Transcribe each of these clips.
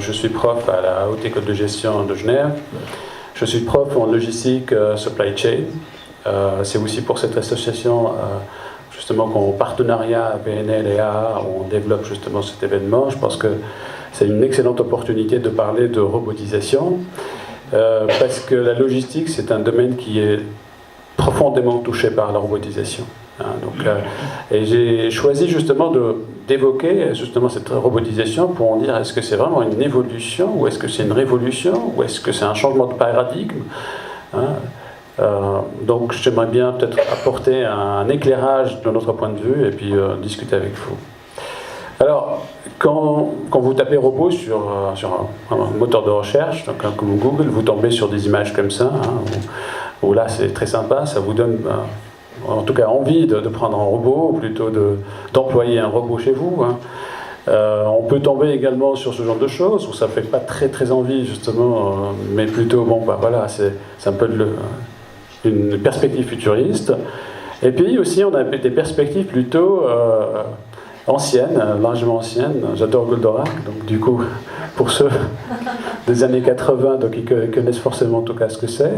je suis prof à la Haute École de Gestion de Genève. Je suis prof en logistique supply chain. C'est aussi pour cette association, justement, qu'en partenariat avec PNL et AA, on développe justement cet événement. Je pense que c'est une excellente opportunité de parler de robotisation, parce que la logistique, c'est un domaine qui est profondément touché par la robotisation. Et j'ai choisi justement d'évoquer justement cette robotisation pour en dire, est-ce que c'est vraiment une évolution, ou est-ce que c'est une révolution, ou est-ce que c'est un changement de paradigme, donc j'aimerais bien peut-être apporter un éclairage de notre point de vue et puis discuter avec vous. Alors, quand vous tapez robot sur un moteur de recherche, donc comme Google, vous tombez sur des images comme ça, où là c'est très sympa, ça vous donne en tout cas envie de prendre un robot, ou plutôt d'employer un robot chez vous. On peut tomber également sur ce genre de choses, où ça ne fait pas très très envie justement, mais plutôt, bon, bah voilà, c'est un peu une perspective futuriste. Et puis aussi on a des perspectives plutôt anciennes, largement anciennes. J'adore Goldorak, donc du coup, pour ceux des années 80, donc ils connaissent forcément en tout cas ce que c'est.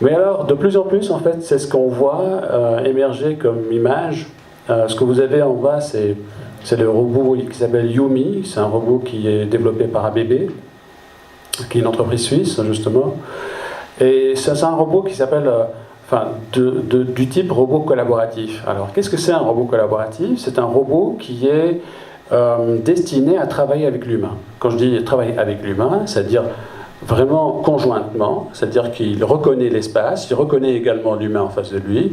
Mais alors, de plus en plus, en fait, c'est ce qu'on voit émerger comme image. Ce que vous avez en bas, c'est le robot qui s'appelle Yumi. C'est un robot qui est développé par ABB, qui est une entreprise suisse, justement. Et c'est un robot qui s'appelle, du type robot collaboratif. Alors, qu'est-ce que c'est un robot collaboratif? C'est un robot qui est destiné à travailler avec l'humain. Quand je dis travailler avec l'humain, c'est-à-dire vraiment conjointement, c'est-à-dire qu'il reconnaît l'espace, il reconnaît également l'humain en face de lui.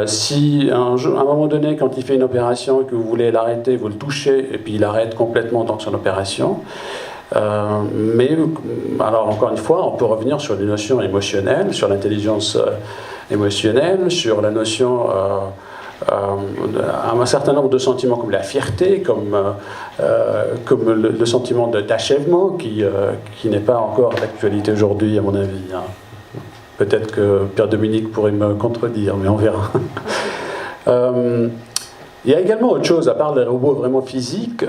Si à un moment donné, quand il fait une opération et que vous voulez l'arrêter, vous le touchez et puis il arrête complètement dans son opération. Mais alors encore une fois, on peut revenir sur les notions émotionnelles, sur l'intelligence émotionnelle, sur la notion un certain nombre de sentiments comme la fierté, comme le sentiment d'achèvement qui n'est pas encore d'actualité aujourd'hui à mon avis. Peut-être que Pierre-Dominique pourrait me contredire, mais on verra. Il y a également autre chose, à part les robots vraiment physiques,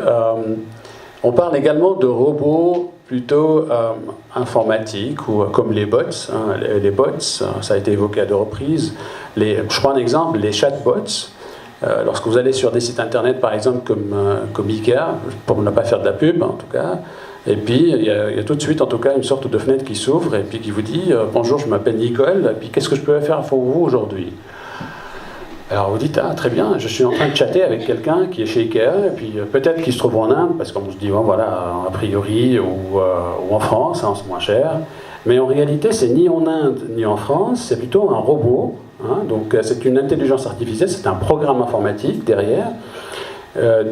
on parle également de robots plutôt informatiques, ou comme les bots. Les bots, ça a été évoqué à 2 reprises. Je prends un exemple, les chatbots. Lorsque vous allez sur des sites internet, par exemple, comme Ikea, pour ne pas faire de la pub, en tout cas, et puis il y a tout de suite, en tout cas, une sorte de fenêtre qui s'ouvre, et puis qui vous dit « Bonjour, je m'appelle Nicole, et puis qu'est-ce que je peux faire pour vous aujourd'hui ?» Alors vous dites « Ah, très bien, je suis en train de chatter avec quelqu'un qui est chez Ikea, et puis peut-être qu'il se trouve en Inde, parce qu'on se dit, bon, voilà, a priori, ou en France, c'est moins cher. » Mais en réalité, c'est ni en Inde, ni en France, c'est plutôt un robot. Donc c'est une intelligence artificielle, c'est un programme informatique derrière,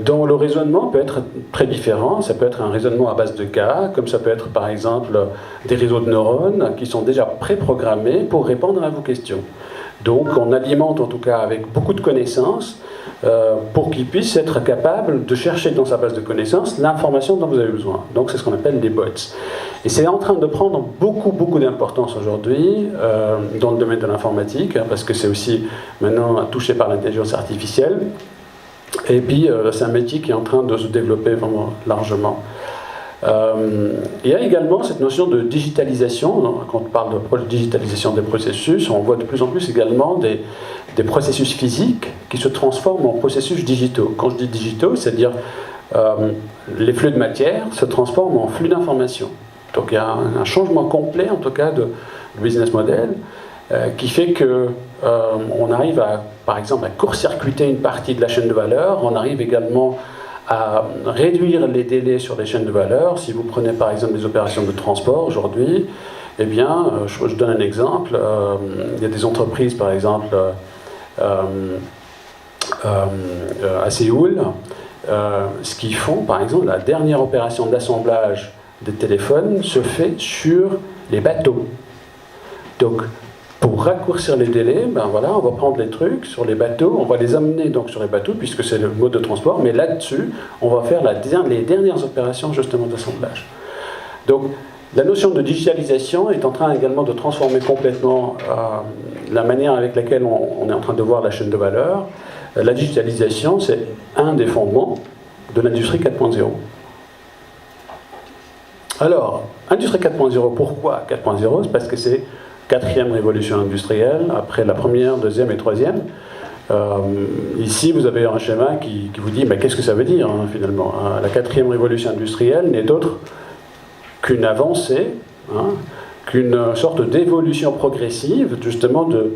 dont le raisonnement peut être très différent. Ça peut être un raisonnement à base de cas, comme ça peut être par exemple des réseaux de neurones qui sont déjà préprogrammés pour répondre à vos questions. Donc on alimente en tout cas avec beaucoup de connaissances pour qu'il puisse être capable de chercher dans sa base de connaissances l'information dont vous avez besoin. Donc c'est ce qu'on appelle les bots. Et c'est en train de prendre beaucoup d'importance aujourd'hui dans le domaine de l'informatique, parce que c'est aussi maintenant touché par l'intelligence artificielle. Et puis c'est un métier qui est en train de se développer vraiment largement. Il y a également cette notion de digitalisation. Quand on parle de digitalisation des processus, on voit de plus en plus également des processus physiques qui se transforment en processus digitaux. Quand je dis digitaux, c'est-à-dire les flux de matière se transforment en flux d'informations. Donc il y a un changement complet, en tout cas, de business model qui fait que on arrive par exemple, à court-circuiter une partie de la chaîne de valeur. On arrive également à réduire les délais sur les chaînes de valeur. Si vous prenez par exemple des opérations de transport aujourd'hui, eh bien, je donne un exemple. Il y a des entreprises, par exemple, à Séoul, ce qu'ils font, par exemple, la dernière opération d'assemblage des téléphones se fait sur les bateaux. Donc, pour raccourcir les délais, ben voilà, on va prendre les trucs sur les bateaux, on va les amener donc sur les bateaux, puisque c'est le mode de transport, mais là-dessus, on va faire les dernières opérations justement d'assemblage. Donc, la notion de digitalisation est en train également de transformer complètement la manière avec laquelle on est en train de voir la chaîne de valeur. La digitalisation, c'est un des fondements de l'industrie 4.0. Alors, Industrie 4.0, pourquoi 4.0? C'est parce que c'est quatrième révolution industrielle, après la première, deuxième et troisième. Ici, vous avez un schéma qui vous dit, mais qu'est-ce que ça veut dire, hein, finalement, hein? La quatrième révolution industrielle n'est autre qu'une avancée, hein, qu'une sorte d'évolution progressive, justement, de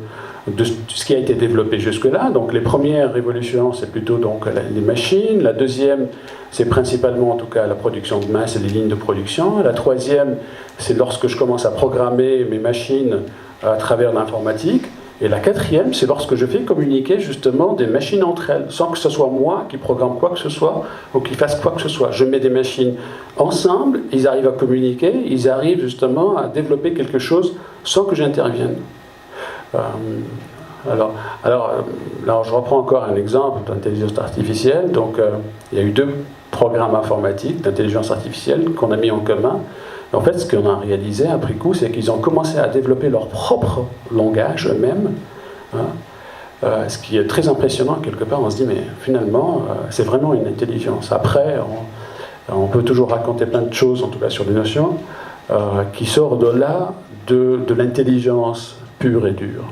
ce qui a été développé jusque-là. Donc les premières révolutions, c'est plutôt donc, les machines. La deuxième, c'est principalement en tout cas la production de masse et les lignes de production. La troisième, c'est lorsque je commence à programmer mes machines à travers l'informatique. Et la quatrième, c'est lorsque je fais communiquer justement des machines entre elles, sans que ce soit moi qui programme quoi que ce soit ou qui fasse quoi que ce soit. Je mets des machines ensemble, ils arrivent à communiquer, ils arrivent justement à développer quelque chose sans que j'intervienne. Alors, je reprends encore un exemple d'intelligence artificielle. Donc, il y a eu 2 programmes informatiques d'intelligence artificielle qu'on a mis en commun. En fait, ce qu'on a réalisé après coup, c'est qu'ils ont commencé à développer leur propre langage eux-mêmes. Hein, ce qui est très impressionnant, quelque part, on se dit, mais finalement, c'est vraiment une intelligence. Après, on peut toujours raconter plein de choses, en tout cas sur des notions, qui sortent au-delà de l'intelligence pure et dure.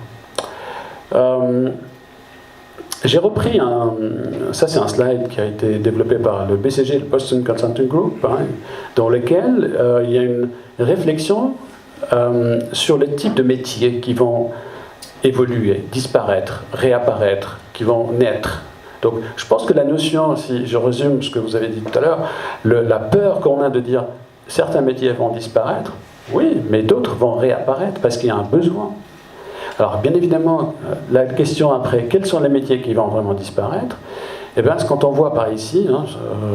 J'ai repris ça c'est un slide qui a été développé par le BCG, le Boston Consulting Group, hein, dans lequel il y a une réflexion sur les types de métiers qui vont évoluer, disparaître, réapparaître, qui vont naître. Donc je pense que la notion, si je résume ce que vous avez dit tout à l'heure, la peur qu'on a de dire certains métiers vont disparaître, oui, mais d'autres vont réapparaître parce qu'il y a un besoin. Alors, bien évidemment, la question après, quels sont les métiers qui vont vraiment disparaître? Eh bien, quand on voit par ici, hein,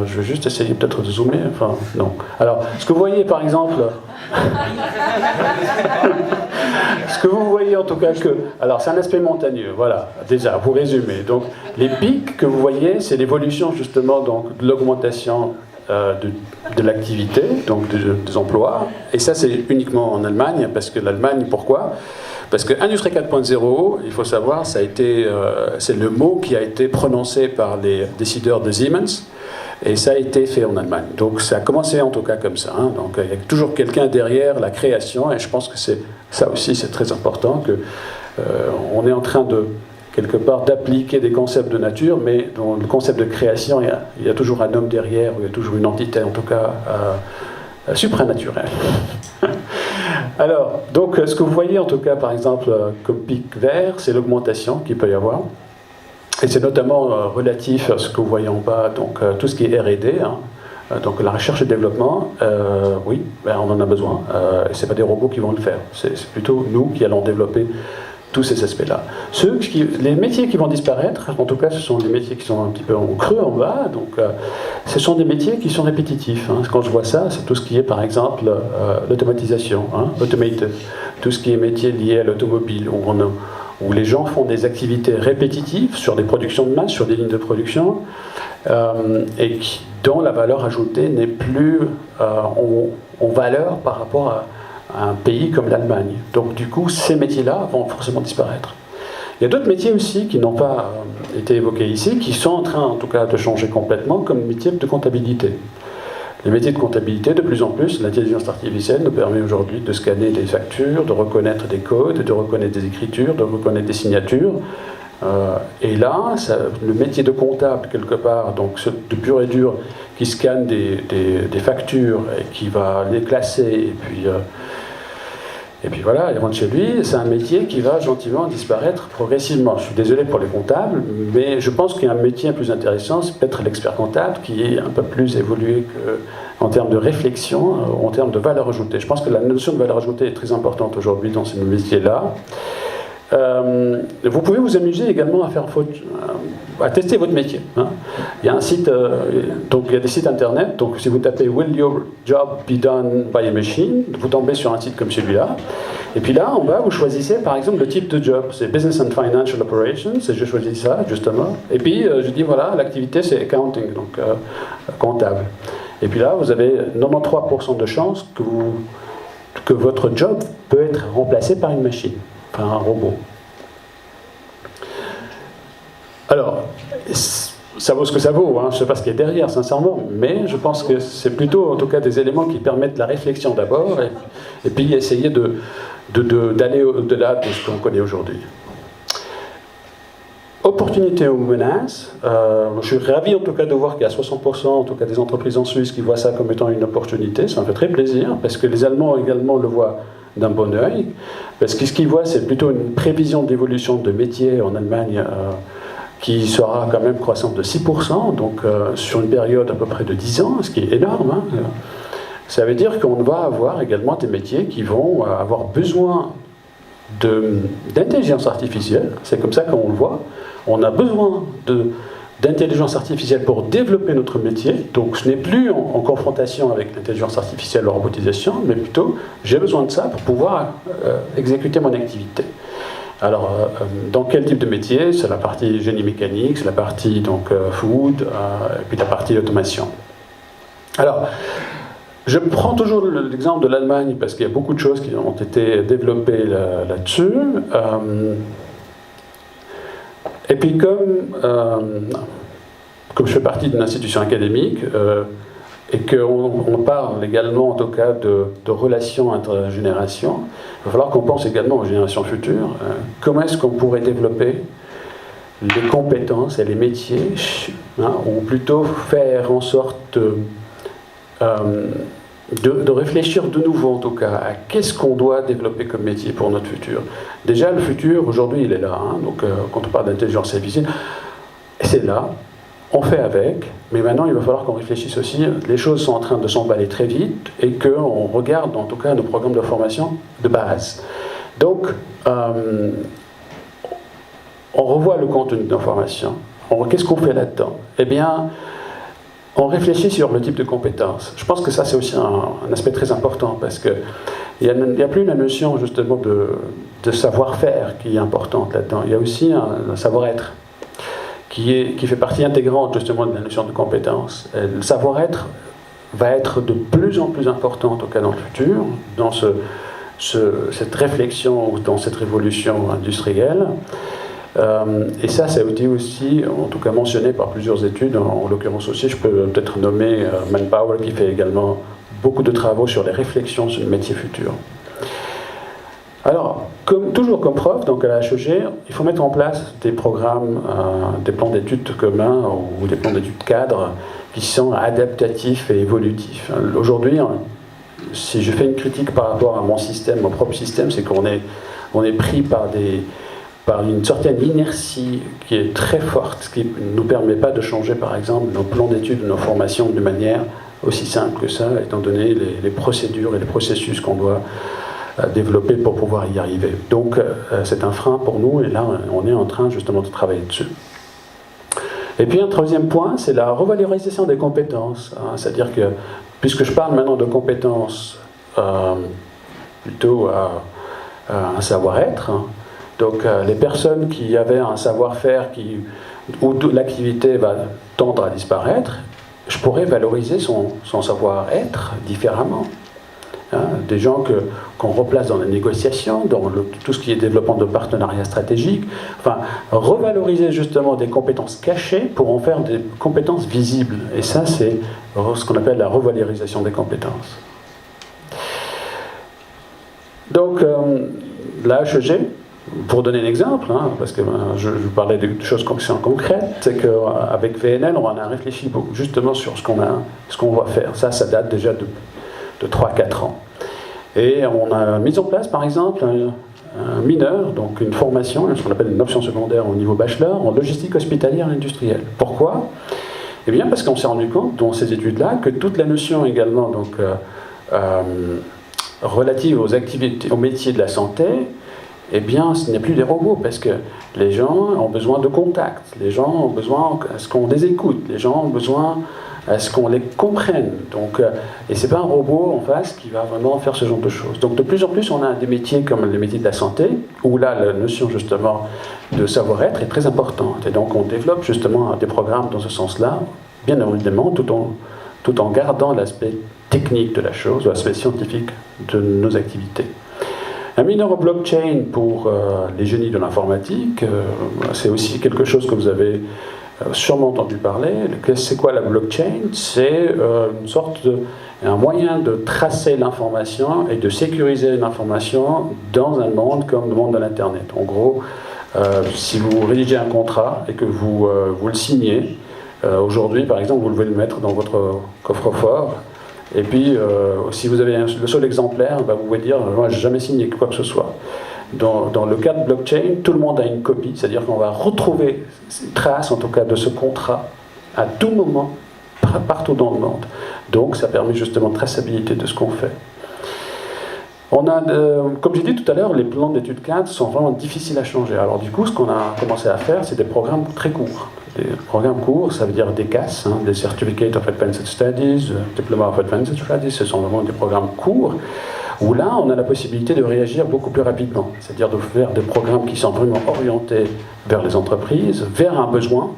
je vais juste essayer peut-être de zoomer, enfin, non. Alors, ce que vous voyez par exemple, ce que vous voyez en tout cas alors c'est un aspect montagneux, voilà, déjà, pour résumer. Donc, les pics que vous voyez, c'est l'évolution justement donc, de l'augmentation de l'activité, donc des emplois, et ça c'est uniquement en Allemagne, parce que l'Allemagne, pourquoi? Parce que Industrie 4.0, il faut savoir, ça a été, c'est le mot qui a été prononcé par les décideurs de Siemens, et ça a été fait en Allemagne. Donc ça a commencé en tout cas comme ça. Hein. Donc il y a toujours quelqu'un derrière la création, et je pense que ça aussi c'est très important, que on est en train de quelque part d'appliquer des concepts de nature, mais dans le concept de création, il y a toujours un homme derrière, ou il y a toujours une entité en tout cas supranaturelle. Alors, donc, ce que vous voyez en tout cas, par exemple, comme pic vert, c'est l'augmentation qu'il peut y avoir. Et c'est notamment relatif à ce que vous voyez en bas, donc tout ce qui est R&D, hein, donc la recherche et développement, oui, ben, on en a besoin. Et ce n'est pas des robots qui vont le faire, c'est plutôt nous qui allons développer tous ces aspects-là. Les métiers qui vont disparaître, en tout cas, ce sont des métiers qui sont un petit peu en creux en bas, donc ce sont des métiers qui sont répétitifs. Hein. Quand je vois ça, c'est tout ce qui est, par exemple, l'automatisation, hein, automated, tout ce qui est métier lié à l'automobile, où les gens font des activités répétitives sur des productions de masse, sur des lignes de production, et dont la valeur ajoutée n'est plus en valeur par rapport à un pays comme l'Allemagne. Donc du coup, ces métiers-là vont forcément disparaître. Il y a d'autres métiers aussi qui n'ont pas été évoqués ici, qui sont en train en tout cas de changer complètement, comme le métier de comptabilité. Les métiers de comptabilité, de plus en plus, l'intelligence artificielle nous permet aujourd'hui de scanner des factures, de reconnaître des codes, de reconnaître des écritures, de reconnaître des signatures. Et là, le métier de comptable, quelque part, donc de pur et dur, qui scanne des factures et qui va les classer, et puis voilà, il rentre chez lui, c'est un métier qui va gentiment disparaître progressivement. Je suis désolé pour les comptables, mais je pense qu'il y a un métier plus intéressant, c'est peut-être l'expert comptable, qui est un peu plus évolué en termes de réflexion, en termes de valeur ajoutée. Je pense que la notion de valeur ajoutée est très importante aujourd'hui dans ces métiers-là. Vous pouvez vous amuser également à tester votre métier. Hein. Il y a un site, donc il y a des sites internet, donc si vous tapez Will your job be done by a machine, vous tombez sur un site comme celui-là. Et puis là, en bas, vous choisissez par exemple le type de job, c'est Business and Financial Operations, et je choisis ça justement. Et puis je dis voilà, l'activité c'est accounting, donc comptable. Et puis là, vous avez 93% de chances que votre job peut être remplacé par une machine. Par un robot. Alors, ça vaut ce que ça vaut, hein. Je ne sais pas ce qu'il y a derrière, sincèrement, mais je pense que c'est plutôt, en tout cas, des éléments qui permettent la réflexion d'abord, et puis essayer d'aller au-delà de ce qu'on connaît aujourd'hui. Opportunités ou menaces, je suis ravi en tout cas de voir qu'il y a 60% en tout cas des entreprises en Suisse qui voient ça comme étant une opportunité, ça me fait très plaisir, parce que les Allemands également le voient d'un bon œil, parce que ce qu'ils voient c'est plutôt une prévision d'évolution de métiers en Allemagne qui sera quand même croissante de 6%, donc sur une période à peu près de 10 ans, ce qui est énorme. Hein. Ça veut dire qu'on va avoir également des métiers qui vont avoir besoin d'intelligence artificielle, c'est comme ça qu'on le voit. On a besoin d'intelligence artificielle pour développer notre métier, donc ce n'est plus en confrontation avec l'intelligence artificielle, la robotisation, mais plutôt j'ai besoin de ça pour pouvoir exécuter mon activité. Alors, dans quel type de métier? C'est la partie génie mécanique, c'est la partie donc, food, et puis la partie automation. Alors, je prends toujours l'exemple de l'Allemagne parce qu'il y a beaucoup de choses qui ont été développées là-dessus. Et puis comme je fais partie d'une institution académique et qu'on parle également en tout cas de relations intergénérations, il va falloir qu'on pense également aux générations futures. Comment est-ce qu'on pourrait développer les compétences et les métiers, hein, ou plutôt faire en sorte de réfléchir de nouveau en tout cas à qu'est-ce qu'on doit développer comme métier pour notre futur. Déjà le futur aujourd'hui il est là, hein, donc quand on parle d'intelligence artificielle, c'est là, on fait avec, mais maintenant il va falloir qu'on réfléchisse aussi, les choses sont en train de s'emballer très vite et qu'on regarde en tout cas nos programmes de formation de base. Donc on revoit le contenu de nos formations, qu'est-ce qu'on fait là-dedans? Eh bien, on réfléchit sur le type de compétences. Je pense que ça, c'est aussi un aspect très important, parce qu'il n'y a plus la notion, justement, de savoir-faire qui est importante là-dedans. Il y a aussi un savoir-être qui fait partie intégrante, justement, de la notion de compétence. Et le savoir-être va être de plus en plus important, en tout cas dans le futur, dans cette réflexion, dans cette révolution industrielle. Et ça a été aussi, en tout cas mentionné par plusieurs études, en l'occurrence aussi, je peux peut-être nommer Manpower qui fait également beaucoup de travaux sur les réflexions sur le métier futur. Alors, toujours comme prof, donc à la HEG, il faut mettre en place des programmes, des plans d'études communs ou des plans d'études cadres qui sont adaptatifs et évolutifs. Aujourd'hui, si je fais une critique par rapport à mon système, mon propre système, c'est qu'on est pris par une certaine inertie qui est très forte, ce qui ne nous permet pas de changer, par exemple, nos plans d'études, nos formations de manière aussi simple que ça, étant donné les procédures et les processus qu'on doit développer pour pouvoir y arriver. Donc, c'est un frein pour nous, et là, on est en train justement de travailler dessus. Et puis, un troisième point, c'est la revalorisation des compétences. Hein, c'est-à-dire que, puisque je parle maintenant de compétences plutôt à un savoir-être, hein, donc les personnes qui avaient un savoir-faire où l'activité va tendre à disparaître, je pourrais valoriser son savoir-être différemment. Hein, des gens qu'on replace dans la négociation, dans tout ce qui est développement de partenariats stratégiques, enfin, revaloriser justement des compétences cachées pour en faire des compétences visibles. Et ça, c'est ce qu'on appelle la revalorisation des compétences. Donc, la HEG, pour donner un exemple, hein, parce que je parlais de choses concrètes, c'est qu'avec VNL, on a réfléchi justement sur ce qu'on va faire. Ça date déjà de 3-4 ans. Et on a mis en place, par exemple, un mineur, donc une formation, ce qu'on appelle une option secondaire au niveau bachelor, en logistique hospitalière et industrielle. Pourquoi? Eh bien, parce qu'on s'est rendu compte, dans ces études-là, que toute la notion également donc, relative aux activités, aux métiers de la santé, eh bien, ce n'est plus des robots, parce que les gens ont besoin de contact, les gens ont besoin à ce qu'on les écoute, les gens ont besoin à ce qu'on les comprenne. Donc, et ce n'est pas un robot en face qui va vraiment faire ce genre de choses. Donc de plus en plus, on a des métiers comme les métiers de la santé, où là, la notion justement de savoir-être est très importante. Et donc on développe justement des programmes dans ce sens-là, bien évidemment, tout en gardant l'aspect technique de la chose, l'aspect scientifique de nos activités. Un mineur en blockchain pour les génies de l'informatique, c'est aussi quelque chose que vous avez sûrement entendu parler. C'est quoi la blockchain? C'est un moyen de tracer l'information et de sécuriser l'information dans un monde comme le monde de l'Internet. En gros, si vous rédigez un contrat et que vous le signez, aujourd'hui, par exemple, vous devez le mettre dans votre coffre-fort. Et puis, si vous avez le seul exemplaire, vous pouvez dire « moi, je n'ai jamais signé quoi que ce soit ». Dans le cas de blockchain, tout le monde a une copie, c'est-à-dire qu'on va retrouver une trace, en tout cas, de ce contrat à tout moment, partout dans le monde. Donc, ça permet justement de traçabilité de ce qu'on fait. On a, comme j'ai dit tout à l'heure, les plans d'études cadres sont vraiment difficiles à changer. Alors du coup, ce qu'on a commencé à faire, c'est des programmes très courts. Des programmes courts, ça veut dire des CAS, des Certificate of Advanced Studies, Diploma of Advanced Studies, ce sont vraiment des programmes courts, où là, on a la possibilité de réagir beaucoup plus rapidement. C'est-à-dire de faire des programmes qui sont vraiment orientés vers les entreprises, vers un besoin.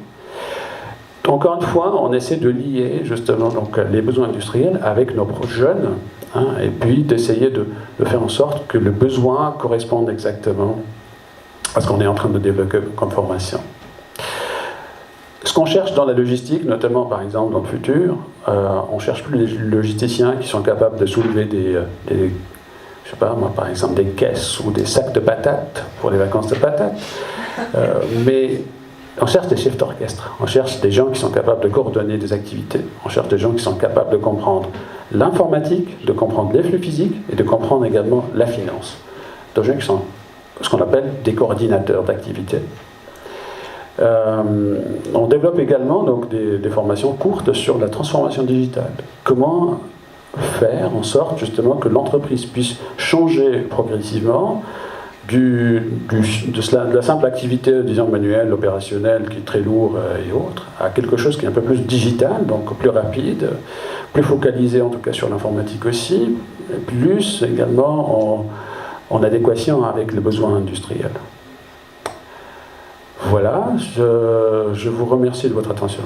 Encore une fois, on essaie de lier justement donc, les besoins industriels avec nos jeunes, et puis d'essayer de faire en sorte que le besoin corresponde exactement à ce qu'on est en train de développer comme formation. Ce qu'on cherche dans la logistique, notamment par exemple dans le futur, on ne cherche plus les logisticiens qui sont capables de soulever je sais pas moi, par exemple des caisses ou des sacs de patates pour les vacances de patates, mais on cherche des chefs d'orchestre, on cherche des gens qui sont capables de coordonner des activités, on cherche des gens qui sont capables de comprendre l'informatique, de comprendre les flux physiques et de comprendre également la finance. Des gens qui sont ce qu'on appelle des coordinateurs d'activités. On développe également donc, des formations courtes sur la transformation digitale. Comment faire en sorte justement que l'entreprise puisse changer progressivement de la simple activité, disons, manuelle, opérationnelle, qui est très lourde et autres, à quelque chose qui est un peu plus digital, donc plus rapide, plus focalisé en tout cas sur l'informatique aussi, et plus également en adéquation avec les besoins industriels. Voilà, je vous remercie de votre attention.